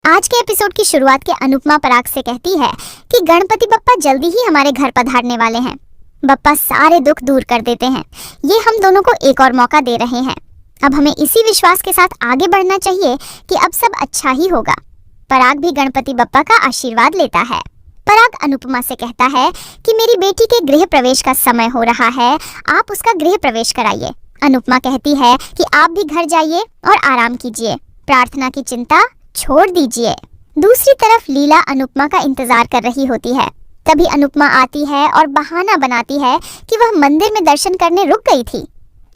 आज के एपिसोड की शुरुआत के अनुपमा पराग से कहती है कि गणपति बप्पा जल्दी ही हमारे घर पधारने वाले हैं। बप्पा सारे दुख दूर कर देते हैं। ये हम दोनों को एक और मौका दे रहे हैं। अब हमें इसी विश्वास के साथ आगे बढ़ना चाहिए कि अब सब अच्छा ही होगा। पराग भी गणपति बप्पा का आशीर्वाद लेता है। पराग अनुपमा से कहता है कि मेरी बेटी के गृह प्रवेश का समय हो रहा है, आप उसका गृह प्रवेश कराइए। अनुपमा कहती है कि आप भी घर जाइए और आराम कीजिए, प्रार्थना की चिंता छोड़ दीजिए। दूसरी तरफ लीला अनुपमा का इंतजार कर रही होती है। तभी अनुपमा आती है और बहाना बनाती है कि वह मंदिर में दर्शन करने रुक गई थी।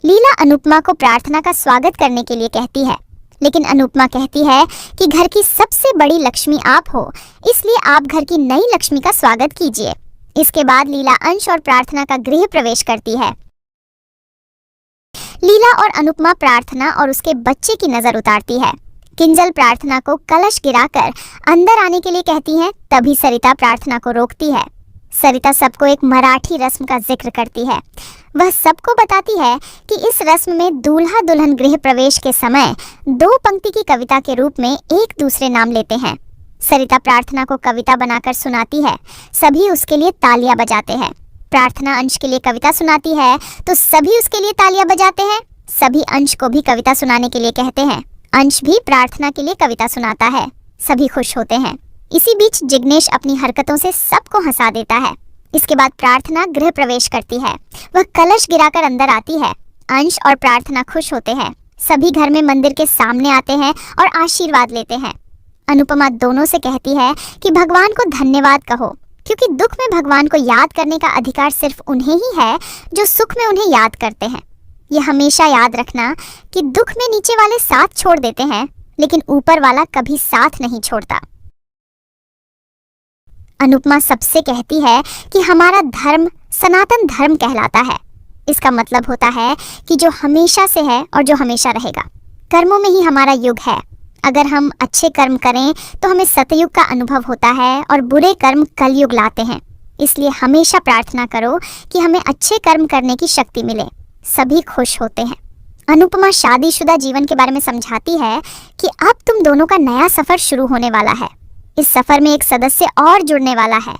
लीला अनुपमा को प्रार्थना का स्वागत करने के लिए कहती है, लेकिन अनुपमा कहती है कि घर की सबसे बड़ी लक्ष्मी आप हो, इसलिए आप घर की नई लक्ष्मी का स्वागत कीजिए। इसके बाद लीला अंश और प्रार्थना का गृह प्रवेश करती है। लीला और अनुपमा प्रार्थना और उसके बच्चे की नजर उतारती है। किंजल प्रार्थना को कलश गिराकर अंदर आने के लिए कहती है। तभी सरिता प्रार्थना को रोकती है। सरिता सबको एक मराठी रस्म का जिक्र करती है। वह सबको बताती है कि इस रस्म में दूल्हा दुल्हन गृह प्रवेश के समय 2 पंक्ति की कविता के रूप में एक दूसरे नाम लेते हैं। सरिता प्रार्थना को कविता बनाकर सुनाती है। सभी उसके लिए तालियां बजाते हैं। प्रार्थना अंश के लिए कविता सुनाती है तो सभी उसके लिए तालियां बजाते हैं। सभी अंश को भी कविता सुनाने के लिए कहते हैं। अंश भी प्रार्थना के लिए कविता सुनाता है। सभी खुश होते हैं। इसी बीच जिग्नेश अपनी हरकतों से सबको हंसा देता है। इसके बाद प्रार्थना गृह प्रवेश करती है। वह कलश गिराकर अंदर आती है। अंश और प्रार्थना खुश होते हैं। सभी घर में मंदिर के सामने आते हैं और आशीर्वाद लेते हैं। अनुपमा दोनों से कहती है कि भगवान को धन्यवाद कहो, क्योंकि दुख में भगवान को याद करने का अधिकार सिर्फ उन्हें ही है जो सुख में उन्हें याद करते हैं। यह हमेशा याद रखना कि दुख में नीचे वाले साथ छोड़ देते हैं, लेकिन ऊपर वाला कभी साथ नहीं छोड़ता। अनुपमा सबसे कहती है कि हमारा धर्म सनातन धर्म कहलाता है। इसका मतलब होता है कि जो हमेशा से है और जो हमेशा रहेगा। कर्मों में ही हमारा युग है। अगर हम अच्छे कर्म करें तो हमें सतयुग का अनुभव होता है और बुरे कर्म कलयुग लाते हैं। इसलिए हमेशा प्रार्थना करो कि हमें अच्छे कर्म करने की शक्ति मिले। सभी खुश होते हैं। अनुपमा शादीशुदा जीवन के बारे में समझाती है कि अब तुम दोनों का नया सफर शुरू होने वाला है। इस सफर में एक सदस्य और जुड़ने वाला है।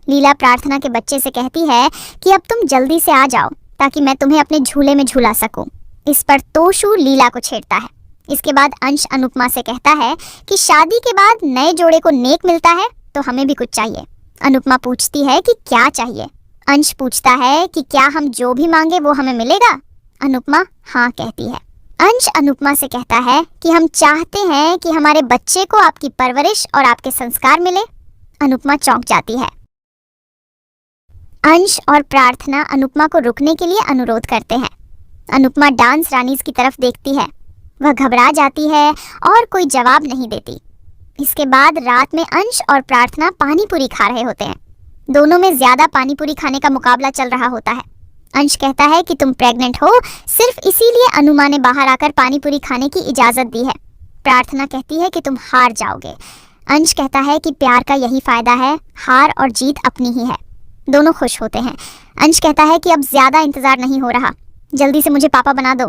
लीला प्रार्थना के बच्चे से कहती है कि अब तुम जल्दी से आ जाओ ताकि मैं तुम्हें अपने झूले में झूला सकूं। इस पर तोशु लीला को छेड़ता है। इसके बाद अंश अनुपमा से कहता है कि शादी के बाद नए जोड़े को नेक मिलता है तो हमें भी कुछ चाहिए। अनुपमा पूछती है कि क्या चाहिए। अंश पूछता है कि क्या हम जो भी मांगे वो हमें मिलेगा। अनुपमा हाँ कहती है। अंश अनुपमा से कहता है कि हम चाहते हैं कि हमारे बच्चे को आपकी परवरिश और आपके संस्कार मिले। अनुपमा चौंक जाती है। अंश और प्रार्थना अनुपमा को रुकने के लिए अनुरोध करते हैं। अनुपमा डांस रानीज की तरफ देखती है। वह घबरा जाती है और कोई जवाब नहीं देती। इसके बाद रात में अंश और प्रार्थना पानी पूरी खा रहे होते हैं। दोनों में ज्यादा पानी पूरी खाने का मुकाबला चल रहा होता है। अंश कहता है कि तुम प्रेग्नेंट हो, सिर्फ इसीलिए अनुमा ने बाहर आकर पानी पूरी खाने की इजाजत दी है। प्रार्थना कहती है कि तुम हार जाओगे। अंश कहता है कि प्यार का यही फायदा है, हार और जीत अपनी ही है। दोनों खुश होते हैं। अंश कहता है कि अब ज्यादा इंतजार नहीं हो रहा, जल्दी से मुझे पापा बना दो।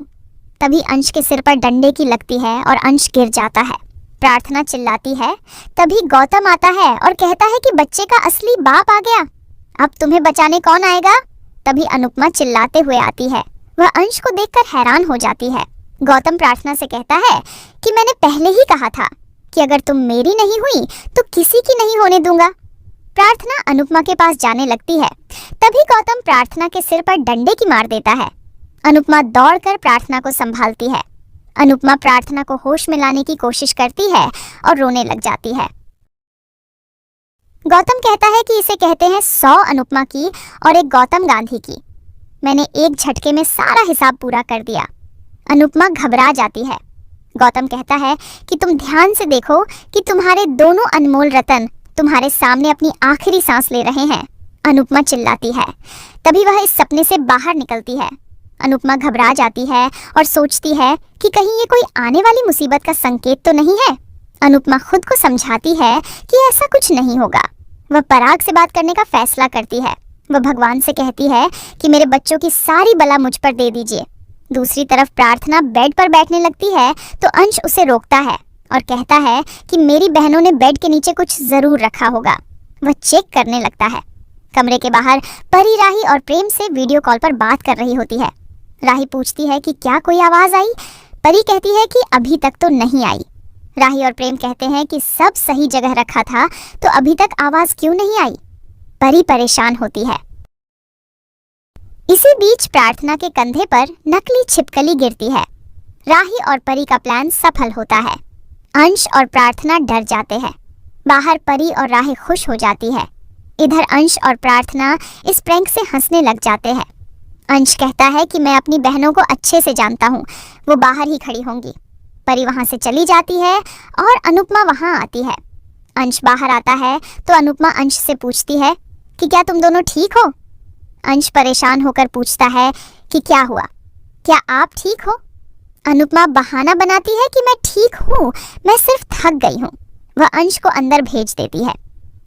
तभी अंश के सिर पर डंडे की लगती है और अंश गिर जाता है। प्रार्थना चिल्लाती है। तभी गौतम आता है और कहता है कि बच्चे का असली बाप आ गया, अब तुम्हें बचाने कौन आएगा। तभी अनुपमा चिल्लाते हुए आती है। वह अंश को देखकर हैरान हो जाती है। गौतम प्रार्थना से कहता है कि मैंने पहले ही कहा था कि अगर तुम मेरी नहीं हुई तो किसी की नहीं होने दूंगा। प्रार्थना अनुपमा के पास जाने लगती है। तभी गौतम प्रार्थना के सिर पर डंडे की मार देता है। अनुपमा दौड़कर प्रार्थना को संभालती है। अनुपमा प्रार्थना को होश में लाने की कोशिश करती है और रोने लग जाती है। गौतम कहता है कि इसे कहते हैं 100 अनुपमा की और एक गौतम गांधी की। मैंने एक झटके में सारा हिसाब पूरा कर दिया। अनुपमा घबरा जाती है। गौतम कहता है कि तुम ध्यान से देखो कि तुम्हारे दोनों अनमोल रतन तुम्हारे सामने अपनी आखिरी सांस ले रहे हैं। अनुपमा चिल्लाती है। तभी वह इस सपने से बाहर निकलती है। अनुपमा घबरा जाती है और सोचती है कि कहीं ये कोई आने वाली मुसीबत का संकेत तो नहीं है। अनुपमा खुद को समझाती है कि ऐसा कुछ नहीं होगा। वह पराग से बात करने का फैसला करती है। वह भगवान से कहती है कि मेरे बच्चों की सारी बला मुझ पर दे दीजिए। दूसरी तरफ प्रार्थना बेड पर बैठने लगती है तो अंश उसे रोकता है और कहता है कि मेरी बहनों ने बेड के नीचे कुछ जरूर रखा होगा। वह चेक करने लगता है। कमरे के बाहर परी राही और प्रेम से वीडियो कॉल पर बात कर रही होती है। राही पूछती है कि क्या कोई आवाज आई? परी कहती है कि अभी तक तो नहीं आई। राही और प्रेम कहते हैं कि सब सही जगह रखा था तो अभी तक आवाज क्यों नहीं आई? परी परेशान होती है। इसी बीच प्रार्थना के कंधे पर नकली छिपकली गिरती है। राही और परी का प्लान सफल होता है। अंश और प्रार्थना डर जाते हैं। बाहर परी और राही खुश हो जाती है। इधर अंश और प्रार्थना इस प्रैंक से हंसने लग जाते हैं। अंश कहता है कि मैं अपनी बहनों को अच्छे से जानता हूँ, वो बाहर ही खड़ी होंगी। परी वहां से चली जाती है और अनुपमा वहां आती है। अंश बाहर आता है तो अनुपमा अंश से पूछती है कि क्या तुम दोनों ठीक हो? अंश परेशान होकर पूछता है कि क्या हुआ, क्या आप ठीक हो? अनुपमा बहाना बनाती है कि मैं ठीक हूँ, मैं सिर्फ थक गई हूँ। वह अंश को अंदर भेज देती है।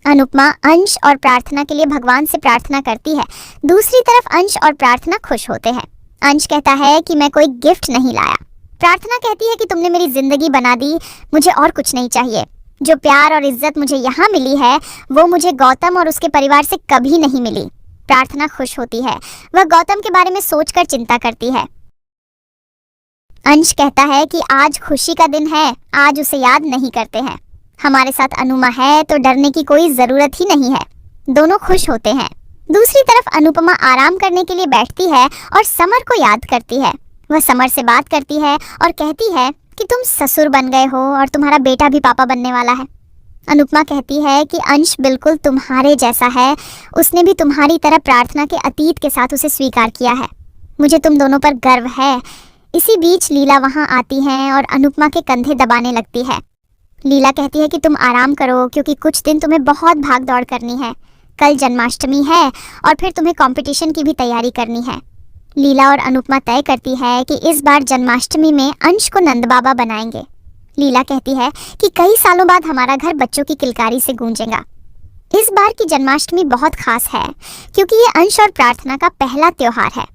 अनुपमा अंश और प्रार्थना के लिए भगवान से प्रार्थना करती है। दूसरी तरफ अंश और प्रार्थना खुश होते हैं। अंश कहता है कि मैं कोई गिफ्ट नहीं लाया। प्रार्थना कहती है कि तुमने मेरी जिंदगी बना दी, मुझे और कुछ नहीं चाहिए। जो प्यार और इज्जत मुझे यहाँ मिली है वो मुझे गौतम और उसके परिवार से कभी नहीं मिली। प्रार्थना खुश होती है। वह गौतम के बारे में सोचकर चिंता करती है। अंश कहता है कि आज खुशी का दिन है, आज उसे याद नहीं करते हैं। हमारे साथ अनुमा है तो डरने की कोई जरूरत ही नहीं है। दोनों खुश होते हैं। दूसरी तरफ अनुपमा आराम करने के लिए बैठती है और समर को याद करती है। वह समर से बात करती है और कहती है कि तुम ससुर बन गए हो और तुम्हारा बेटा भी पापा बनने वाला है। अनुपमा कहती है कि अंश बिल्कुल तुम्हारे जैसा है, उसने भी तुम्हारी तरह प्रार्थना के अतीत के साथ उसे स्वीकार किया है। मुझे तुम दोनों पर गर्व है। इसी बीच लीला वहां आती है और अनुपमा के कंधे दबाने लगती है। लीला कहती है कि तुम आराम करो क्योंकि कुछ दिन तुम्हें बहुत भाग दौड़ करनी है। कल जन्माष्टमी है और फिर तुम्हें कंपटीशन की भी तैयारी करनी है। लीला और अनुपमा तय करती है कि इस बार जन्माष्टमी में अंश को नंद बाबा बनाएंगे। लीला कहती है कि कई सालों बाद हमारा घर बच्चों की किलकारी से गूंजेगा। इस बार की जन्माष्टमी बहुत खास है क्योंकि ये अंश और प्रार्थना का पहला त्योहार है।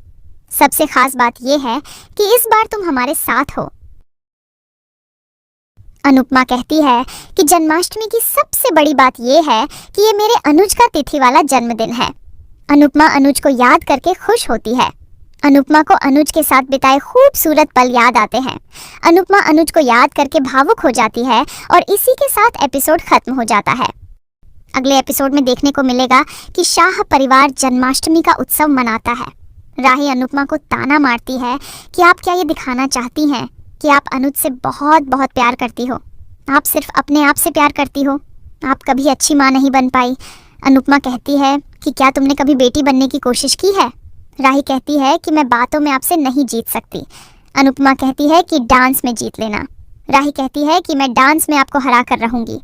सबसे खास बात यह है कि इस बार तुम हमारे साथ हो। अनुपमा कहती है कि जन्माष्टमी की सबसे बड़ी बात यह है कि ये मेरे अनुज का तिथि वाला जन्मदिन है। अनुपमा अनुज को याद करके खुश होती है। अनुपमा को अनुज के साथ बिताए खूबसूरत पल याद आते हैं। अनुपमा अनुज को याद करके भावुक हो जाती है और इसी के साथ एपिसोड खत्म हो जाता है। अगले एपिसोड में देखने को मिलेगा कि शाह परिवार जन्माष्टमी का उत्सव मनाता है। राही अनुपमा को ताना मारती है कि आप क्या ये दिखाना चाहती हैं कि आप अनुज से बहुत बहुत प्यार करती हो? आप सिर्फ अपने आप से प्यार करती हो, आप कभी अच्छी माँ नहीं बन पाई। अनुपमा कहती है कि क्या तुमने कभी बेटी बनने की कोशिश की है? राही कहती है कि मैं बातों में आपसे नहीं जीत सकती। अनुपमा कहती है कि डांस में जीत लेना। राही कहती है कि मैं डांस में आपको हरा कर रहूंगी।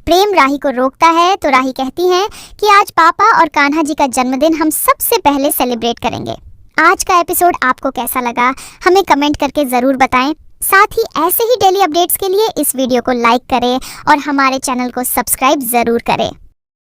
प्रेम राही को रोकता है तो राही कहती है कि आज पापा और कान्हा जी का जन्मदिन हम सबसे पहले सेलिब्रेट करेंगे। आज का एपिसोड आपको कैसा लगा हमें कमेंट करके ज़रूर बताएं। साथ ही ऐसे ही डेली अपडेट्स के लिए इस वीडियो को लाइक करें और हमारे चैनल को सब्सक्राइब ज़रूर करें।